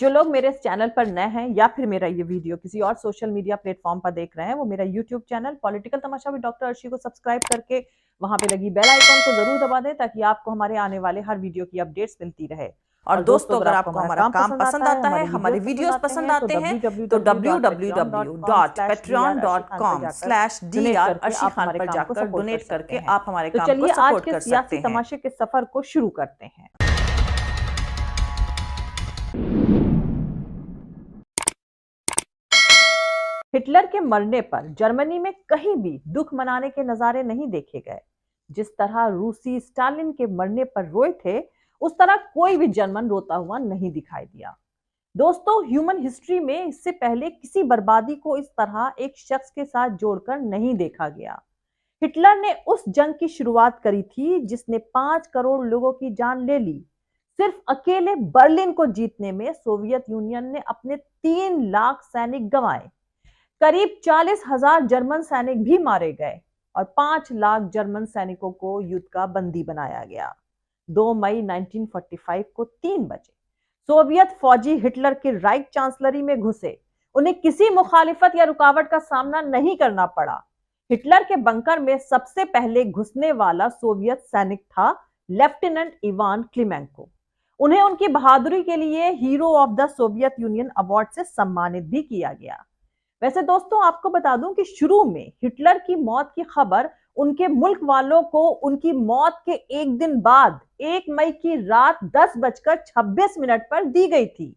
जो लोग मेरे इस चैनल पर नए हैं या फिर मेरा ये वीडियो किसी और सोशल मीडिया प्लेटफॉर्म पर देख रहे हैं, वो मेरा YouTube channel political Tamasha with doctor Arshi को सब्सक्राइब करके वहां पे लगी बेल आइकॉन को जरूर दबा दें ताकि आपको हमारे आने वाले हर वीडियो की अपडेट्स मिलती रहे। और दोस्तों, अगर आपको हमारा काम पसंद आता है, हमारे वीडियोस पसंद आते हैं तो www.patreon.com/drarshi खान पर जाकर डोनेट करके आप हमारे काम को सपोर्ट कर सकते हैं। सियासी तमाशे के सफर को शुरू करते हैं। हिटलर के मरने पर जर्मनी में कहीं भी दुख मनाने के नजारे नहीं देखे गए। जिस तरह रूसी स्टालिन के मरने पर रोए थे, उस तरह कोई भी जर्मन रोता हुआ नहीं दिखाई दिया। दोस्तों, ह्यूमन हिस्ट्री में इससे पहले किसी बर्बादी को इस तरह एक शख्स के साथ जोड़कर नहीं देखा गया। हिटलर ने उस जंग की शुरुआत करी थी जिसने 5 करोड़ लोगों की जान ले ली। सिर्फ अकेले बर्लिन को जीतने में सोवियत यूनियन ने अपने 3 लाख सैनिक गंवाए। करीब 40,000 जर्मन सैनिक भी मारे गए और 5 लाख जर्मन सैनिकों को युद्ध का बंदी बनाया गया। 2 मई 1945 को 3 बजे सोवियत फौजी हिटलर के राइट चांसलरी में घुसे। उन्हें किसी मुखालिफत या रुकावट का सामना नहीं करना पड़ा। हिटलर के बंकर में सबसे पहले घुसने वाला सोवियत सैनिक था लेफ्टिनेंट इवान क्लिमेंको। उन्हें उनकी बहादुरी के लिए hero of the Soviet union award से सम्मानित भी किया गया। वैसे दोस्तों, आपको बता दूं कि शुरू में हिटलर की मौत की खबर उनके मुल्क वालों को उनकी मौत के एक दिन बाद 1 मई की रात 10:26 पर दी गई थी।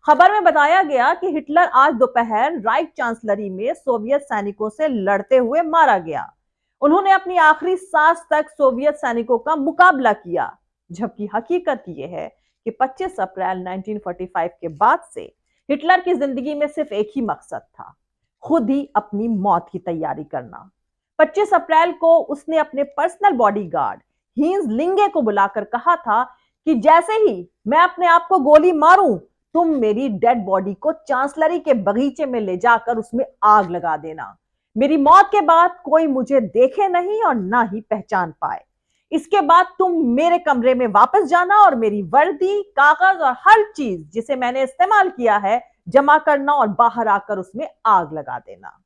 खबर में बताया गया कि हिटलर आज दोपहर राइट चांसलरी में सोवियत सैनिकों से लड़ते हुए मारा गया। उन्होंने अपनी आखिरी सांस तक सोवियत सैनिकों का मुकाबला किया, जबकि हकीकत यह है कि 25 अप्रैल 1945 के बाद से हिटलर की जिंदगी में सिर्फ एक ही मकसद था, खुद ही अपनी मौत की तैयारी करना। 25 अप्रैल को उसने अपने पर्सनल बॉडीगार्ड हींज लिंगे को बुलाकर कहा था कि जैसे ही मैं अपने आप को गोली मारूं, तुम मेरी डेड बॉडी को चांसलरी के बगीचे में ले जाकर उसमें आग लगा देना। मेरी मौत के बाद कोई मुझे देखे नहीं और ना ही पहचान पाए। इसके बाद तुम मेरे कमरे में वापस जाना और मेरी वर्दी, कागज और हर चीज जिसे मैंने इस्तेमाल किया है जमा करना और बाहर आकर उसमें आग लगा देना।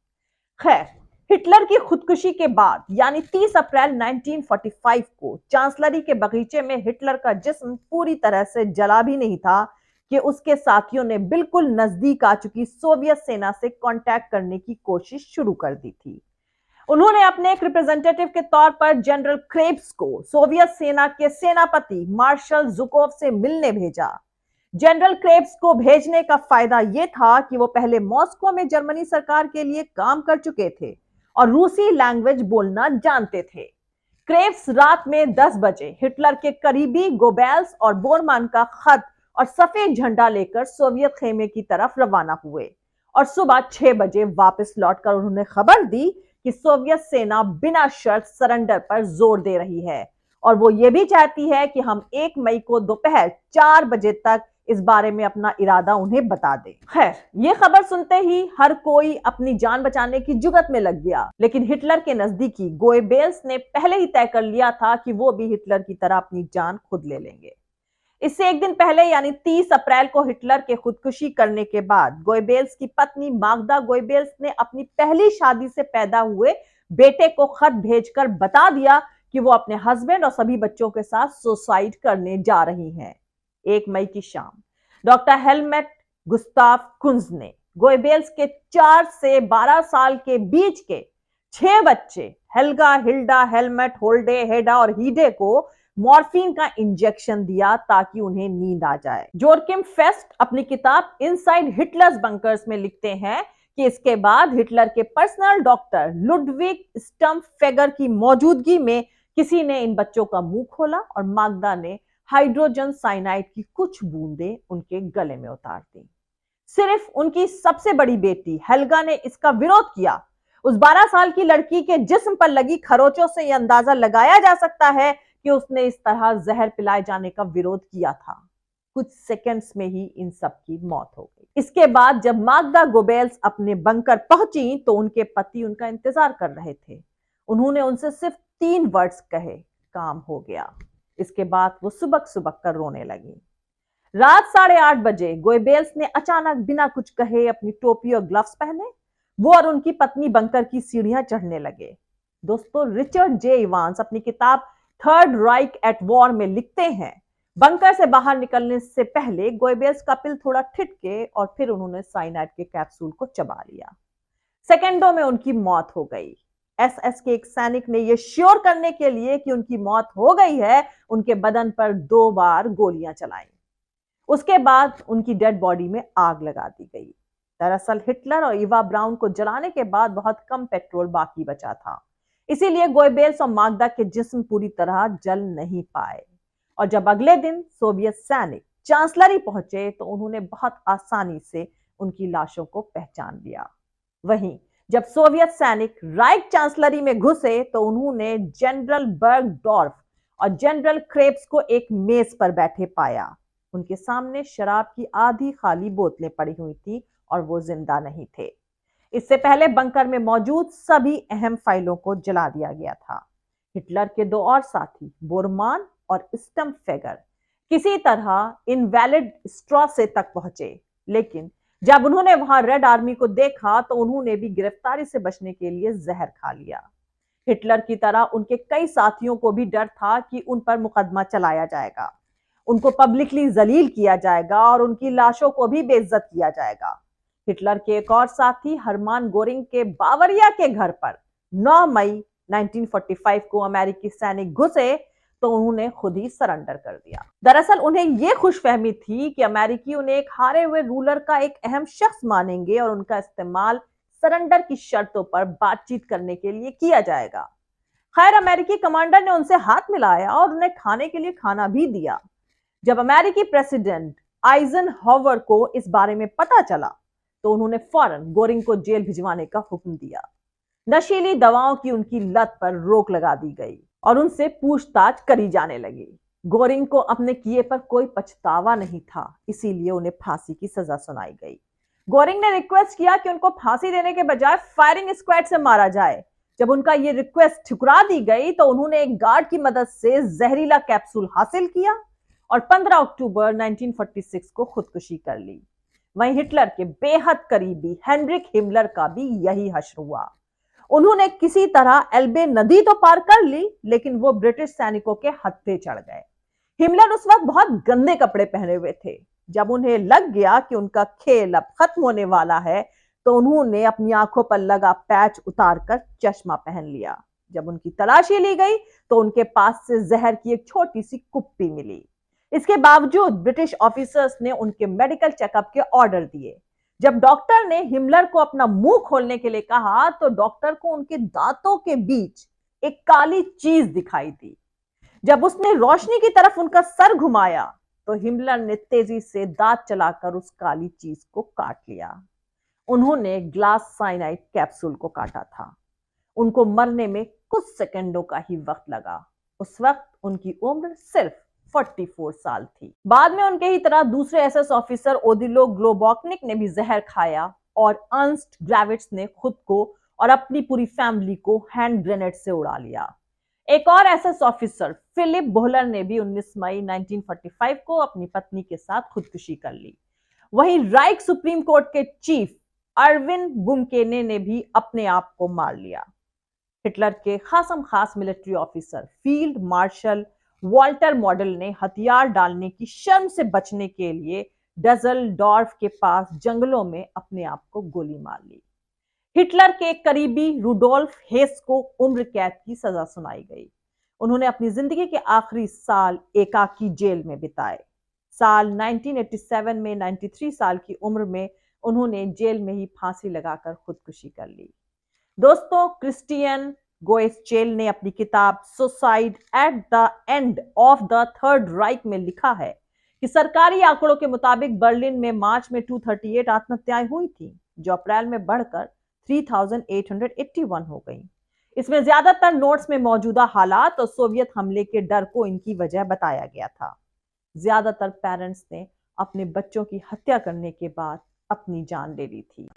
खैर, हिटलर की खुदकुशी के बाद यानी 30 अप्रैल 1945 को चांसलरी के बगीचे में हिटलर का जिस्म पूरी तरह से जला भी नहीं था कि उसके साथियों ने बिल्कुल नजदीक आ चुकी सोवियत सेना से कांटेक्ट करने की कोशिश शुरू कर दी थी। उन्होंने अपने एक रिप्रेजेंटेटिव के तौर पर जनरल क्रेब्स को सोवियत सेना के सेनापति मार्शल जुकोव से मिलने भेजा। जनरल क्रेब्स को भेजने का फायदा यह था कि वो पहले मॉस्को में जर्मनी सरकार के लिए काम कर चुके थे और रूसी लैंग्वेज बोलना जानते थे। क्रेब्स रात में 10 बजे हिटलर के करीबी गोबेल्स और बोरमान का खत और सफेद झंडा लेकर सोवियत खेमे की तरफ रवाना हुए और सुबह 6 बजे वापस लौटकर उन्होंने खबर दी कि सोवियत सेना बिना शर्त सरेंडर पर जोर दे रही है और वो ये भी चाहती है कि हम 1 मई को दोपहर 4 बजे तक इस बारे में अपना इरादा उन्हें बता दे। खैर, ये खबर सुनते ही हर कोई अपनी जान बचाने की जुगत में लग गया, लेकिन हिटलर के नजदीकी गोएबेल्स ने पहले ही तय कर लिया था कि वो भी हिटलर की तरह अपनी जान खुद ले लेंगे। इससे एक दिन पहले यानी 30 अप्रैल को हिटलर के खुदकुशी करने के बाद गोएबेल्स की पत्नी माग्दा गोएबेल्स ने अपनी पहली शादी से पैदा हुए बेटे को खत भेजकर बता दिया कि वो अपने हस्बैंड और सभी बच्चों के साथ सुसाइड करने जा रही हैं। 1 मई की शाम डॉक्टर हेलमेट गुस्ताफ कुंज ने गोएबेल्स के 4 से 12 साल के बीच के 6 बच्चे हेल्गा, हिल्डा, हेलमेट, होल्डे, हेडा और हीडे को मॉर्फिन का इंजेक्शन दिया ताकि उन्हें नींद आ जाए। जोरकिम फेस्ट अपनी किताब इनसाइड हिटलर्स बंकर्स में लिखते हैं कि इसके बाद हिटलर के पर्सनल डॉक्टर लुडविग स्टम्फेगर की मौजूदगी में किसी ने इन बच्चों का मुंह खोला और माग्दा ने हाइड्रोजन साइनाइड की कुछ बूंदें उनके गले में उतार दी। सिर्फ उनकी सबसे बड़ी बेटी हेल्गा ने इसका विरोध किया। उस 12 साल की लड़की के जिस्म पर लगी खरोचों से यह अंदाजा लगाया जा सकता है कि उसने इस तरह जहर पिलाए जाने का विरोध किया था। कुछ सेकंड्स में ही इन सब की मौत हो गई। इसके बाद जब माग्दा गोबेल्स अपने बंकर पहुंची तो उनके पति उनका इंतजार कर रहे थे। उन्होंने उनसे सिर्फ 3 वर्ड्स कहे, काम हो गया। इसके बाद वो सुबक सुबक कर रोने लगी। रात 8:30 बजे गोएबेल्स ने अचानक बिना कुछ कहे अपनी टोपी और ग्लव्स पहने। वो और उनकी पत्नी बंकर की सीढ़ियां चढ़ने लगे। दोस्तों, रिचर्ड जे इवांस अपनी किताब थर्ड राइक एट वॉर में लिखते हैं, बंकर से बाहर निकलने से पहले गोएबेल्स का पिल थोड़ा ठिठके और फिर उन्होंने साइनाइड के कैप्सूल को चबा लिया। सेकेंडों में उनकी मौत हो गई। एसएस के एक सैनिक ने यह श्योर करने के लिए कि उनकी मौत हो गई है, उनके बदन पर 2 बार गोलियां चलाई। उसके बाद उनकी डेड बॉडी में आग लगा दी गई। दरअसल हिटलर और इवा ब्राउन को जलाने के बाद बहुत कम पेट्रोल बाकी बचा था, इसीलिए गोएबेल्स और मागदा के जिस्म पूरी तरह जल नहीं पाए। और जब अगले दिन सोवियत सैनिक चांसलरी पहुंचे तो उन्होंने बहुत आसानी से उनकी लाशों को पहचान लिया। वहीं जब सोवियत सैनिक राइक चांसलरी में घुसे तो उन्होंने जनरल बर्गडॉर्फ और जनरल क्रेब्स को एक मेज पर बैठे पाया। उनके सामने शराब की आधी खाली बोतलें पड़ी हुई थी और वो जिंदा नहीं थे। इससे पहले बंकर में मौजूद सभी अहम फाइलों को जला दिया गया था। हिटलर के 2 और साथी बोरमान और स्टम्फेगर किसी तरह इनवैलिड स्ट्रॉ से तक पहुंचे, लेकिन जब उन्होंने वहां रेड आर्मी को देखा तो उन्होंने भी गिरफ्तारी से बचने के लिए जहर खा लिया। हिटलर की तरह उनके कई साथियों को भी डर था कि उन पर मुकदमा चलाया जाएगा, उनको पब्लिकली जलील किया जाएगा और उनकी लाशों को भी बेइज्जत किया जाएगा। हिटलर के एक और साथी हरमान गोरिंग के बावरिया के घर पर 9 मई 1945 को अमेरिकी सैनिक घुसे तो उन्होंने खुद ही सरेंडर कर दिया। दरअसल उन्हें यह खुशफहमी थी कि अमेरिकी उन्हें एक हारे हुए रूलर का एक अहम शख्स मानेंगे और उनका इस्तेमाल सरेंडर की शर्तों पर बातचीत करने के लिए किया जाएगा। खैर, अमेरिकी कमांडर ने उनसे हाथ मिलाया और उन्हें खाने के लिए खाना भी दिया। जब अमेरिकी प्रेसिडेंट आइजनहावर को इस बारे में पता चला तो उन्होंने फौरन गोरिंग को जेल भिजवाने का हुक्म दिया। नशीली दवाओं की उनकी लत पर रोक लगा दी गई और उनसे पूछताछ करी जाने लगी। गोरिंग को अपने किए पर कोई पछतावा नहीं था, इसीलिए उन्हें फांसी की सजा सुनाई गई। गोरिंग ने रिक्वेस्ट किया कि उनको फांसी देने के बजाय फायरिंग स्क्वाड से मारा जाए। जब उनका यह रिक्वेस्ट ठुकरा दी गई तो उन्होंने एक गार्ड की मदद से जहरीला कैप्सूल हासिल किया और 15 अक्टूबर 1946 को खुदकुशी कर ली। वहीं हिटलर के बेहद करीबी हेनरिक हिमलर का भी यही हश्र हुआ। उन्होंने किसी तरह एल्बे नदी तो पार कर ली, लेकिन वो ब्रिटिश सैनिकों के हत्थे चढ़ गए। हिमलर उस वक्त बहुत गंदे कपड़े पहने हुए थे। जब उन्हें लग गया कि उनका खेल अब खत्म होने वाला है तो उन्होंने अपनी आंखों पर लगा पैच उतारकर चश्मा पहन लिया। जब उनकी तलाशी ली गई तो उनके पास से जहर की एक छोटी सी कुप्पी मिली। इसके बावजूद ब्रिटिश ऑफिसर्स ने उनके मेडिकल चेकअप के ऑर्डर दिए। जब डॉक्टर ने हिमलर को अपना मुंह खोलने के लिए कहा तो डॉक्टर को उनके दांतों के बीच एक काली चीज दिखाई दी। जब उसने रोशनी की तरफ उनका सर घुमाया तो हिमलर ने तेजी से दांत चलाकर उस काली चीज को काट लिया। उन्होंने ग्लास साइनाइड कैप्सूल को काटा था। उनको मरने में कुछ सेकंडों का ही वक्त लगा। उस वक्त उनकी उम्र सिर्फ 44 साल थी। बाद में उनके ही तरह दूसरे एसएस ऑफिसर ओदिलो ग्लोबॉकनिक ने भी जहर खाया और अर्नस्ट ग्रेविट्स ने खुद को और अपनी पूरी फैमिली को हैंड ग्रेनेड से उड़ा लिया। एक और एसएस ऑफिसर फिलिप बोहलर ने भी 19 मई 1945 को अपनी पत्नी के साथ खुदकुशी कर ली। वहीं राइक सुप्रीम कोर्ट के चीफ अर्विन बुमकेने ने भी अपने आप को मार लिया। हिटलर के खासम खास military officer field marshal Walter model ने हथियार डालने की शर्म से बचने के लिए डजलडॉर्फ के पास जंगलों में अपने आप को गोली मार ली। हिटलर के करीबी रुडोल्फ हेस को उम्र कैद की सजा सुनाई गई। उन्होंने अपनी जिंदगी के आखिरी साल एकाकी जेल में बिताए। साल 1987 में 93 साल की उम्र में उन्होंने जेल में ही फांसी लगाकर खुदकुशी कर ली। दोस्तों, क्रिस्टियन गोएस्चेल ने अपनी किताब suicide at the end of the Third Reich में लिखा है कि सरकारी आंकड़ों के मुताबिक बर्लिन में मार्च में 238 आत्महत्याएं हुई थी, जो अप्रैल में बढ़कर 3881 हो गई। इसमें ज्यादातर नोट्स में मौजूदा हालात और सोवियत हमले के डर को इनकी वजह बताया गया था। ज्यादातर पेरेंट्स ने अपने बच्चों की हत्या करने के बाद अपनी जान ले ली थी।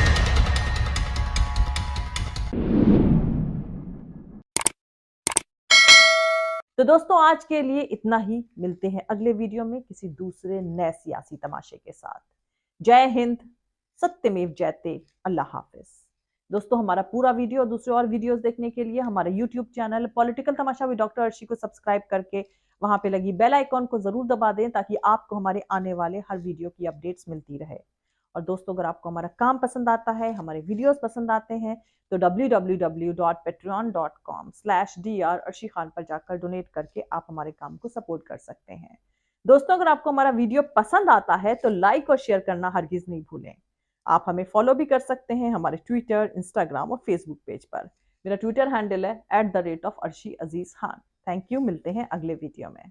तो दोस्तों आज के लिए इतना ही। मिलते हैं अगले वीडियो में किसी दूसरे नए सियासी तमाशे के साथ। जय हिंद, सत्यमेव जयते, अल्लाह हाफिज। दोस्तों हमारा पूरा वीडियो और दूसरे और वीडियोस देखने के लिए हमारे YouTube channel political Tamasha with doctor Arshi को सब्सक्राइब करके वहां पे लगी बेल आइकॉन को जरूर दबा दें ताकि आपको हमारे आने वाले हर वीडियो की अपडेट्स मिलती रहे। और दोस्तों अगर आपको हमारा काम पसंद आता है, हमारे वीडियोस पसंद आते हैं तो www.patreon.com/dr अर्शी खान पर जाकर डोनेट करके आप हमारे काम को सपोर्ट कर सकते हैं। दोस्तों अगर आपको हमारा वीडियो पसंद आता है तो लाइक और शेयर करना हरगिज नहीं भूलें। आप हमें फॉलो भी कर सकते हैं हमारे ट्विटर, इंस्टाग्राम और फेसबुक पेज पर। मेरा ट्विटर हैंडल है @the rate of Arshi Aziz Khan. Thank you, मिलते हैं अगले वीडियो में।